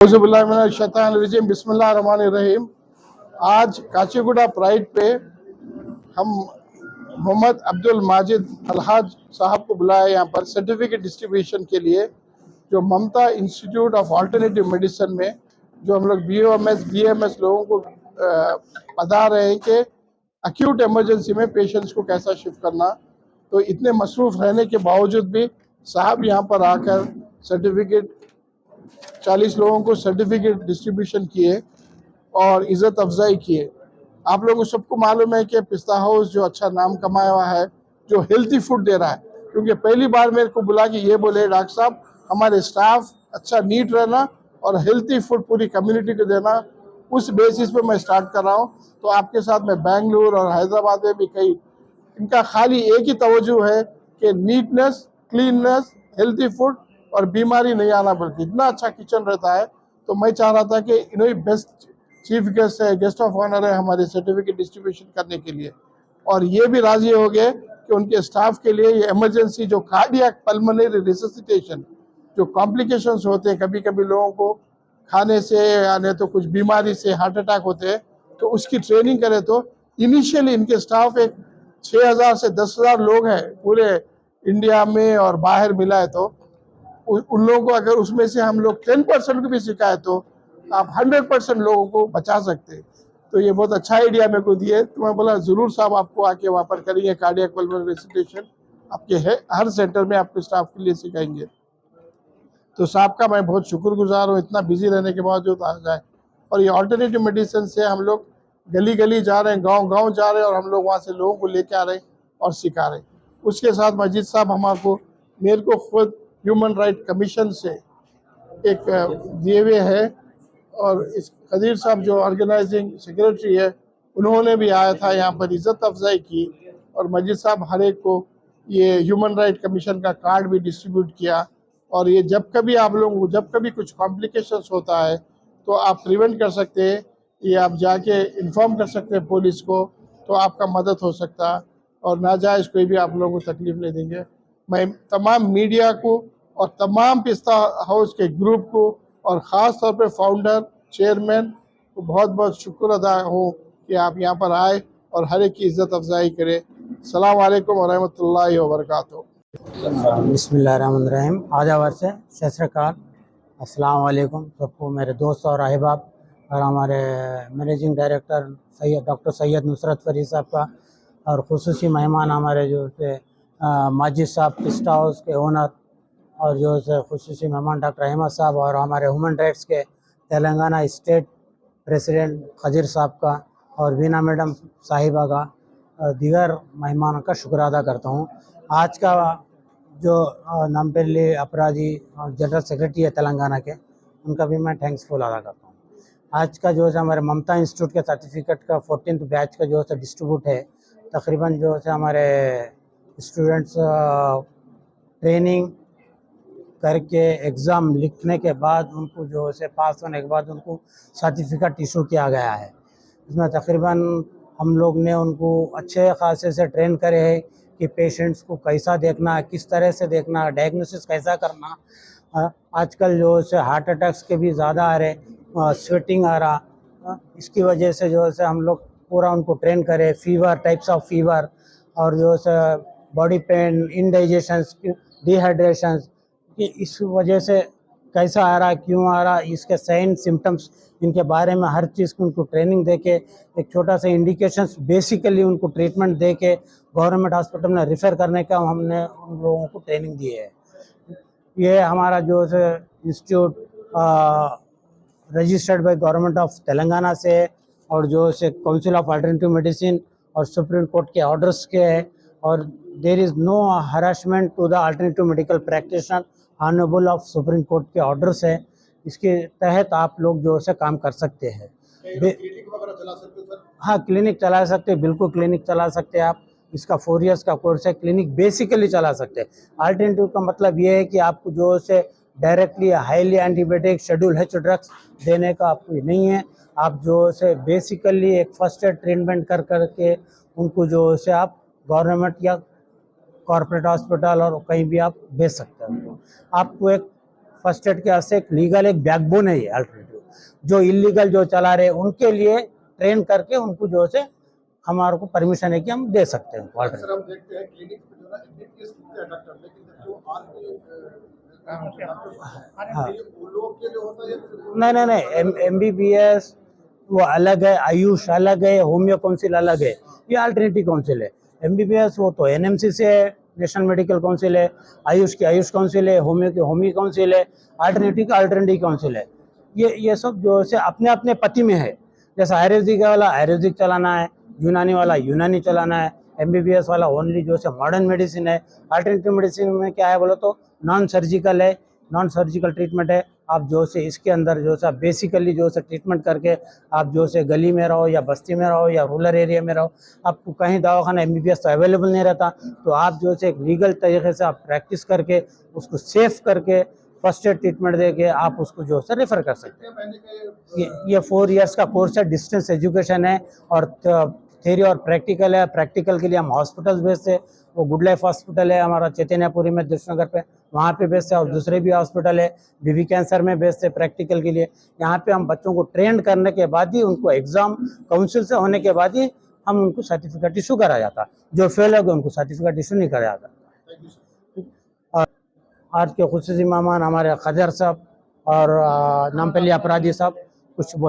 बिस्मिल्लाहिर्रहमानिर्रहीम। आज काचीगुड़ा प्राइड पे हम मोहम्मद अब्दुल माजिद अलहाज साहब को बुलाया यहाँ पर सर्टिफिकेट डिस्ट्रीब्यूशन के लिए, जो ममता इंस्टीट्यूट ऑफ अल्टरनेटिव मेडिसिन में जो हम लोग बीएमएस लोगों को बता रहे हैं कि एक्यूट इमरजेंसी में पेशेंट्स को कैसा शिफ्ट करना। तो इतने मसरूफ़ रहने के बावजूद भी साहब यहाँ पर आकर सर्टिफिकेट 40 लोगों को सर्टिफिकेट डिस्ट्रीब्यूशन किए और इज़्ज़त अफजाई किए। आप लोगों को सबको मालूम है कि पिस्ता हाउस जो अच्छा नाम कमाया हुआ है, जो हेल्थी फूड दे रहा है, क्योंकि पहली बार मेरे को बुला के ये बोले डॉक्टर साहब हमारे स्टाफ अच्छा नीट रहना और हेल्थी फूड पूरी कम्युनिटी को देना, उस बेसिस पे मैं स्टार्ट कर रहा हूँ। तो आपके साथ मैं बेंगलुरु और हैदराबाद में भी कई, इनका खाली एक ही तवज्जो है कि नीटनेस, क्लीननेस, हेल्थी फूड और बीमारी नहीं आना, बल्कि इतना अच्छा किचन रहता है। तो मैं चाह रहा था कि इन्होंने बेस्ट चीफ गेस्ट है, गेस्ट ऑफ ऑनर है हमारे सर्टिफिकेट डिस्ट्रीब्यूशन करने के लिए, और ये भी राजी हो गए कि उनके स्टाफ के लिए ये इमरजेंसी जो कार्डियक पल्मोनरी रिससिटेशन जो कॉम्प्लिकेशंस होते हैं, कभी कभी लोगों को खाने से यानी तो कुछ बीमारी से हार्ट अटैक होते हैं, तो उसकी ट्रेनिंग करें। तो इनिशियली इनके स्टाफ एक 6000 से 10,000 लोग हैं पूरे इंडिया में और बाहर मिला है। तो उन लोगों को अगर उसमें से हम लोग 10% को भी सिखाए तो आप 100% लोगों को बचा सकते हैं। तो ये बहुत अच्छा आइडिया मेरे को दिए। तो मैं बोला ज़रूर साहब आपको आके वहाँ पर करेंगे कार्डियक पल्मोनरी रिससिटेशन, आपके हर सेंटर में आपके स्टाफ के लिए सिखाएंगे। तो साहब का मैं बहुत शुक्रगुजार हूँ, इतना बिजी रहने के बावजूद आ जाए। और ये ऑल्टरनेटिव मेडिसिन से हम लोग गली गली जा रहे हैं, गांव गांव जा रहे हैं, और हम लोग वहाँ से लोगों को लेके आ रहे हैं और सिखा रहे हैं। उसके साथ मजीद साहब हमारे मेरे को खुद ह्यूमन राइट कमीशन से एक दिए हुए है, और इस खदीर साहब जो ऑर्गेनाइजिंग सेक्रेटरी है, उन्होंने भी आया था यहाँ पर, इज़्ज़त अफजाई की, और मजीद साहब हर एक को ये ह्यूमन राइट कमीशन का कार्ड भी डिस्ट्रीब्यूट किया। और ये जब कभी आप लोगों को जब कभी कुछ कॉम्प्लिकेशंस होता है तो आप प्रिवेंट कर सकते हैं, ये आप जाके इन्फॉर्म कर सकते हैं पुलिस को, तो आपका मदद हो सकता है, और नाजायज़ कोई भी आप लोगों को तकलीफ नहीं देंगे। मैं तमाम मीडिया को और तमाम पिस्ता हाउस के ग्रुप को और ख़ास तौर पे फाउंडर चेयरमैन को बहुत बहुत शुक्र अदा हूँ कि आप यहाँ पर आए और हर एक की इज़्ज़त अफजाई करें। अस्सलाम वालेकुम व रहमतुल्लाहि व बरकातुहू। बिस्मिल्लाहिर्रहमानिर्रहीम। आदावर से सत श्री अकाल, अस्सलाम वालेकुम सबको, मेरे दोस्त और अहबाब, और हमारे managing director doctor Syed Nusrat Farid साहब का, और खुसूसी मेहमान हमारे जो से माजिद साहब पिस्ता हाउस के ओनर, और जो से खुसूसी मेहमान डॉक्टर अहमद साहब, और हमारे ह्यूमन राइट्स के तेलंगाना स्टेट प्रेसिडेंट खजीर साहब का, और बीना मैडम साहिबा का, दीगर मेहमान का शुक्र अदा करता हूँ। आज का जो नामपल्ली अपराधी जनरल सेक्रेटरी है तेलंगाना के, उनका भी मैं थैंक्सफुल अदा करता हूँ। आज का जो है हमारे ममता इंस्टीट्यूट के सर्टिफिकेट का 14th बैच का जो है डिस्ट्रीब्यूट है। तकरीबन जो है हमारे स्टूडेंट्स ट्रेनिंग करके एग्ज़ाम लिखने के बाद उनको जो है पास होने के बाद उनको सर्टिफिकेट इशू किया गया है। इसमें तकरीबन हम लोग ने उनको अच्छे खासे से ट्रेन करे हैं कि पेशेंट्स को कैसा देखना, किस तरह से देखना, डायग्नोसिस कैसा करना। आजकल जो है हार्ट अटैक्स के भी ज़्यादा आ रहे, स्वेटिंग आ रहा, इसकी वजह से जो है हम लोग पूरा उनको ट्रेन करें, फीवर, टाइप्स ऑफ फीवर, और जो है बॉडी पेन, इंडाइजेशंस, डिहाइड्रेशंस कि इस वजह से कैसा आ रहा, क्यों आ रहा, इसके साइन सिम्टम्स, इनके बारे में हर चीज़ की उनको ट्रेनिंग दे के, एक छोटा सा इंडिकेशंस बेसिकली उनको ट्रीटमेंट दे के गवर्नमेंट हॉस्पिटल में रेफ़र करने का हमने उन लोगों को ट्रेनिंग दी है। ये हमारा जो है institute registered by government of Telangana से, और जो है काउंसिल ऑफ अल्टरनेटिव मेडिसिन और सुप्रीम कोर्ट के ऑर्डर्स के है, और there is no harassment to the alternative medical practitioner, honourable of supreme court के ऑर्डर्स है। इसके तहत आप लोग जो है काम कर सकते हैं। हाँ, क्लिनिक चला सकते हैं, बिल्कुल क्लिनिक चला सकते हैं आप। इसका 4 years का कोर्स है, क्लिनिक बेसिकली चला सकते हैं। अल्टरनेटिव का मतलब ये है कि आपको जो है directly highly antibiotic schedule H drugs देने का आपको नहीं है। आप जो है बेसिकली एक फर्स्ट एड ट्रीटमेंट कर करके उनको जो है आप गवर्नमेंट या कॉर्पोरेट हॉस्पिटल और कहीं भी आप भेज सकते हैं। आपको एक फर्स्ट एड के वास्ते एक लीगल एक बैकबोन है ये अल्टरनेटिव। जो इलीगल जो चला रहे उनके लिए ट्रेन करके उनको जो से हमारे को परमिशन है कि हम दे सकते हैं उनको सर हम देखते हैं क्लिनिक पे जो ना एमबीबीएस लिखते हैं डॉक्टर, लेकिन जो वो लोग के लिए होता है या फिर नहीं एमबीबीएस वो अलग है, आयुष अलग है, होम्यो काउंसिल अलग है, ये अल्टरनेटिव काउंसिल है। एमबीबीएस वो तो एनएमसी से है, नेशनल मेडिकल काउंसिल है, आयुष की आयुष काउंसिल है, होम्यो की होम्यो काउंसिल है, अल्टरनेटिव का अल्टरनेटिव काउंसिल है। ये सब जो है अपने अपने पति में है। जैसे आयुर्वेदिक वाला आयुर्वेदिक चलाना है, यूनानी वाला यूनानी चलाना है, एमबीबीएस वाला ओनली जो है मॉडर्न मेडिसिन है। अल्टरनेटिव मेडिसिन में क्या है बोलो तो नॉन सर्जिकल है, नॉन सर्जिकल ट्रीटमेंट है। आप जो से इसके अंदर जो है बेसिकली जो है ट्रीटमेंट करके आप जो से गली में रहो या बस्ती में रहो या रूरल एरिया में रहो, आपको कहीं दवाखाना एमबीबीएस तो अवेलेबल नहीं रहता, तो आप जो है एक लीगल तरीके से आप प्रैक्टिस करके उसको सेफ करके फर्स्ट एड ट्रीटमेंट दे के आप उसको जो है रेफर कर सकते हैं। ये 4 इयर्स का कोर्स है, डिस्टेंस एजुकेशन है और थ्योरी और प्रैक्टिकल है। प्रैक्टिकल के लिए हम हॉस्पिटल्स भेजते हैं, वो गुड लाइफ हॉस्पिटल है हमारा चैतन्यपुरी में कृष्णनगर पे, वहाँ पे भेजते हैं, और दूसरे भी हॉस्पिटल है बीबी कैंसर में भेजते हैं प्रैक्टिकल के लिए। यहाँ पे हम बच्चों को ट्रेन करने के बाद ही उनको एग्जाम काउंसिल से होने के बाद ही हम उनको सर्टिफिकेट इशू करा जाता। जो फेल हो गए उनको सर्टिफिकेट इशू नहीं करा जाता। और आज के खुसूसी मेहमान हमारे खजर साहब और नामपल्ली अपराधी साहब कुछ बोल